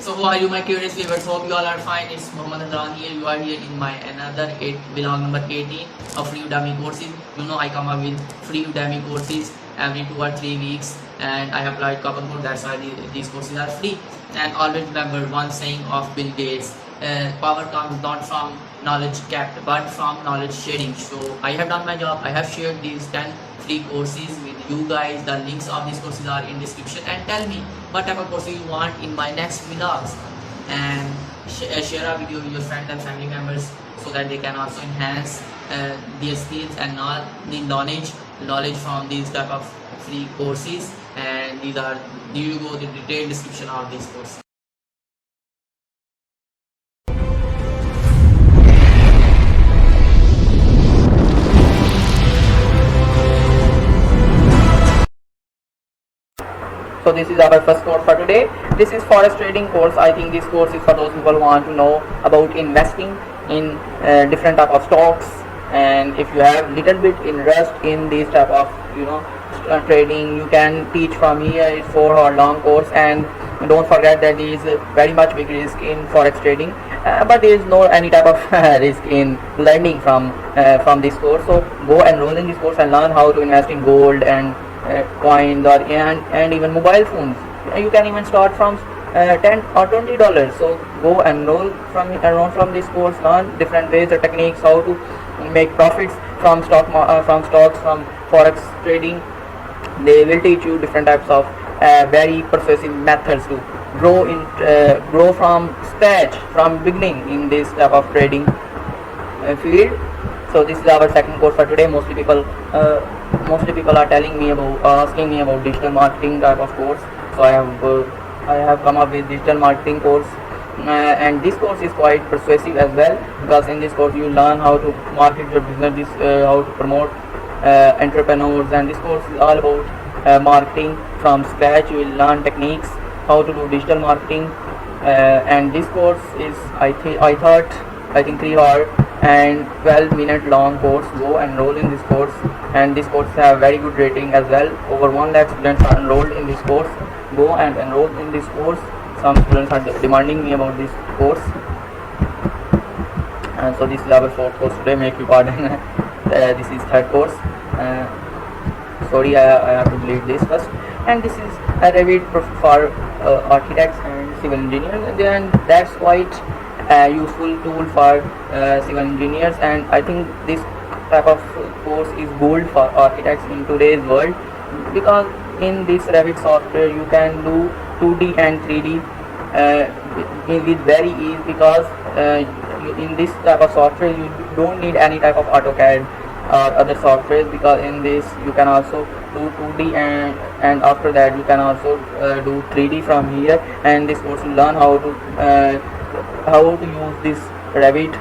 So how are you, my curious viewers? Hope you all are fine. It's Mohammed Hazran here. You are here in my another vlog number 18 of free Udemy courses. You know I come up with free Udemy courses every 2 or 3 weeks, and I have applied couple more. That's why these courses are free. And always remember one saying of Bill Gates: "Power comes not from knowledge kept, but from knowledge sharing." So I have done my job. I have shared these 10 free courses with you guys. The links of these courses are in description, and tell me what type of courses you want in my next vlogs, and share a video with your friends and family members so that they can also enhance their skills and the knowledge from these type of free courses. And here you go, the detailed description of these courses. So this is our first course for today. This is forex trading course. I think this course is for those people who want to know about investing in different type of stocks, and if you have little bit interest in this type of trading, you can teach from here. It's 4-hour long course, and don't forget that there is very much big risk in forex trading, but there is no any type of risk in learning from this course. So go enroll in this course and learn how to invest in gold and coins and even mobile phones. You can even start from $10 or $20. So go enroll from this course, learn different ways or techniques how to make profits from stocks, from forex trading. They will teach you different types of very persuasive methods to grow from scratch, from beginning in this type of trading field. So this is our second course for today. Mostly people are asking me about digital marketing type of course. So I have come up with digital marketing course, and this course is quite persuasive as well, because in this course you learn how to market your business, how to promote entrepreneurs, and this course is all about marketing from scratch. You will learn techniques how to do digital marketing, and this course is I think 3-hour and 12-minute long course. Go enroll in this course, and this course have very good rating as well. Over 1 lakh students are enrolled in this course. Go and enroll in this course. Some students are demanding me about this course, and so this is our fourth course today. Make you pardon. This is third course. Sorry, I have to delete this first. And this is a Revit for architects and civil engineers, and that's quite useful tool for civil engineers. And I think this type of course is gold for architects in today's world, because in this Revit software you can do 2D and 3D with very ease, because in this type of software you don't need any type of AutoCAD or other softwares, because in this you can also do 2D and after that you can also do 3D from here. And this course will learn how to use this Revit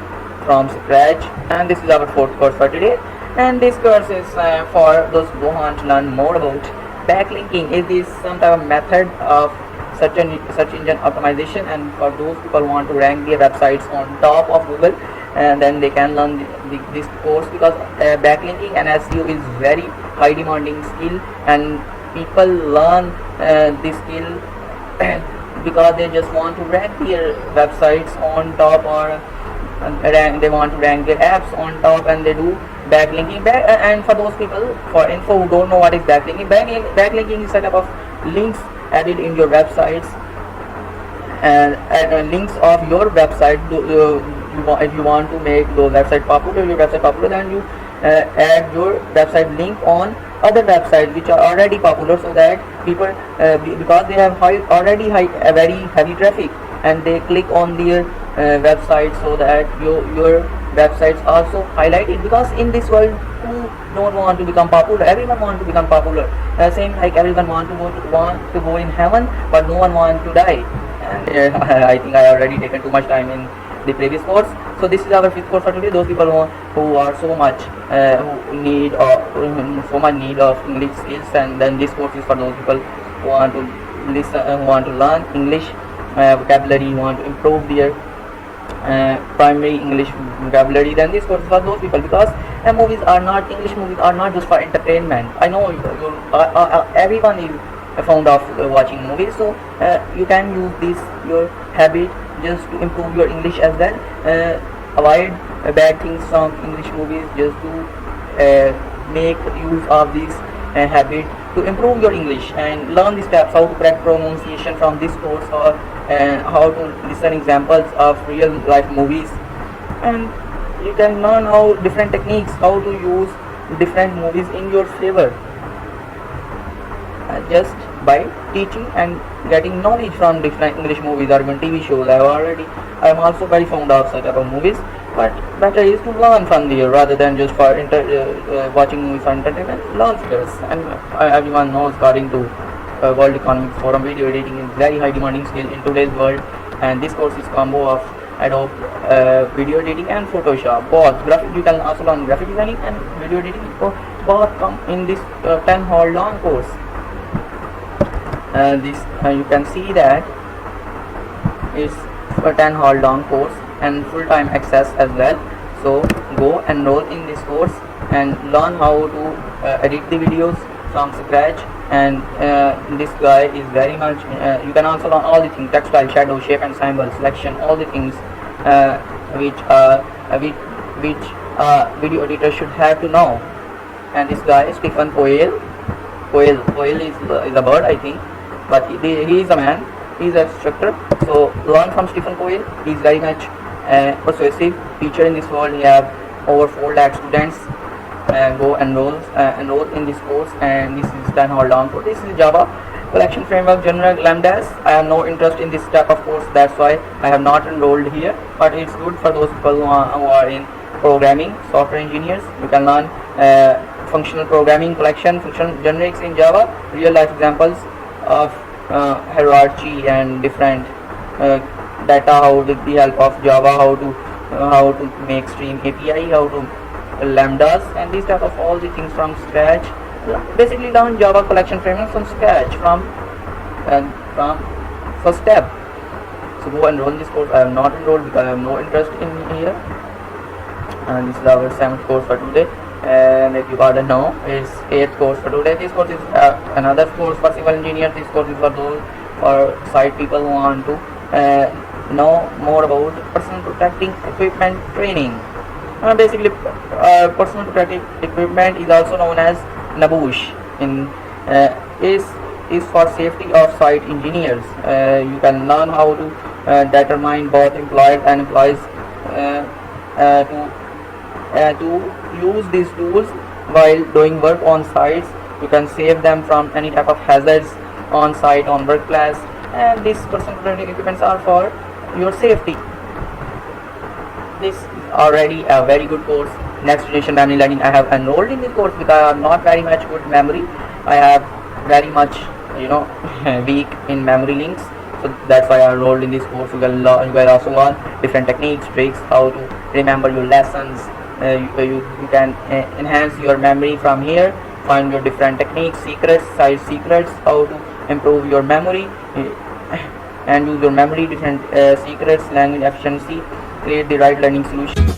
from scratch. And this is our fourth course for today, and this course is for those who want to learn more about backlinking. Is this some type of method of search engine optimization, and for those people who want to rank their websites on top of Google, and then they can learn this course, because backlinking and SEO is very high demanding skill, and people learn this skill because they just want to rank their websites on top, or they want to rank their apps on top, and they do backlinking. And for those people, for info, who don't know what is backlinking, backlinking is a type of links added in your websites, and links of your website. If you want to make your website popular, then you add your website link on other websites which are already popular, so that people because they have very heavy traffic, and they click on their website, so that your websites also highlighted. Because in this world, who don't want to become popular? Everyone want to become popular. Same like everyone want to go in heaven, but no one want to die. And I think I already taken too much time in the previous course. So this is our fifth course for today. Those people who are so much who need so much need of English skills, and then this course is for those people who want to listen, who want to learn English vocabulary, who want to improve their primary English vocabulary. Then this course is for those people, because English movies are not just for entertainment. I know everyone is fond of watching movies, so you can use this your habit just to improve your English as well. Avoid bad things from English movies, just to make use of this habit to improve your English and learn the steps how to correct pronunciation from this course, or how to listen examples of real life movies, and you can learn how different techniques, how to use different movies in your favor, just by teaching and getting knowledge from different English movies or even TV shows. I am also very fond of such type of movies, but better is to learn from there rather than just for watching movies for entertainment. Learn skills, and everyone knows, according to World Economic Forum, video editing is very high demanding skill in today's world, and this course is combo of Adobe video editing and Photoshop. Both graphic, you can also learn graphic designing and video editing. Both come in this 10-hour long course. This you can see that is a 10-hour long course and full-time access as well. So go enroll in this course and learn how to edit the videos from scratch. And this guy is very much you can also learn all the things: textile, shadow, shape and symbol selection, all the things which video editor should have to know. And this guy, Stephen Poyle is a bird, I think, but he is a man, he is an instructor. So learn from Stephen Poyle. He is very much persuasive teacher in this world. He have over 4 lakh students. Go enroll in this course, and this is 10-hour long course. This is Java Collection Framework General Lambdas. I have no interest in this type of course, that's why I have not enrolled here, but it's good for those people who are in programming, software engineers. You can learn functional programming, collection, functional generics in Java, real life examples of hierarchy and different data, how with the help of Java, how to make stream API, how to lambdas, and these type of all the things from scratch. Basically learn Java Collection Framework from scratch, from first step. So go enroll in this course. I have not enrolled because I have no interest in here. And this is our 7th course for today, and if you gotta know, it's 8th course for today. This course is another course for civil engineers. This course is for those site people who want to know more about personal protecting equipment training. Basically personal protective equipment is also known as NABUSH is for safety of site engineers. You can learn how to determine both employers and employees to use these tools while doing work on sites. You can save them from any type of hazards on site, on workplace, and these personal protective equipments are for your safety. This is already a very good course. Next Generation Memory Learning. I have enrolled in this course because I have not very much good memory. I have very much weak in memory links. So that's why I enrolled in this course. You can also learn different techniques, tricks, how to remember your lessons. You can enhance your memory from here. Find your different techniques, secrets, side secrets, how to improve your memory and use your memory, different secrets, language efficiency, create the right learning solution.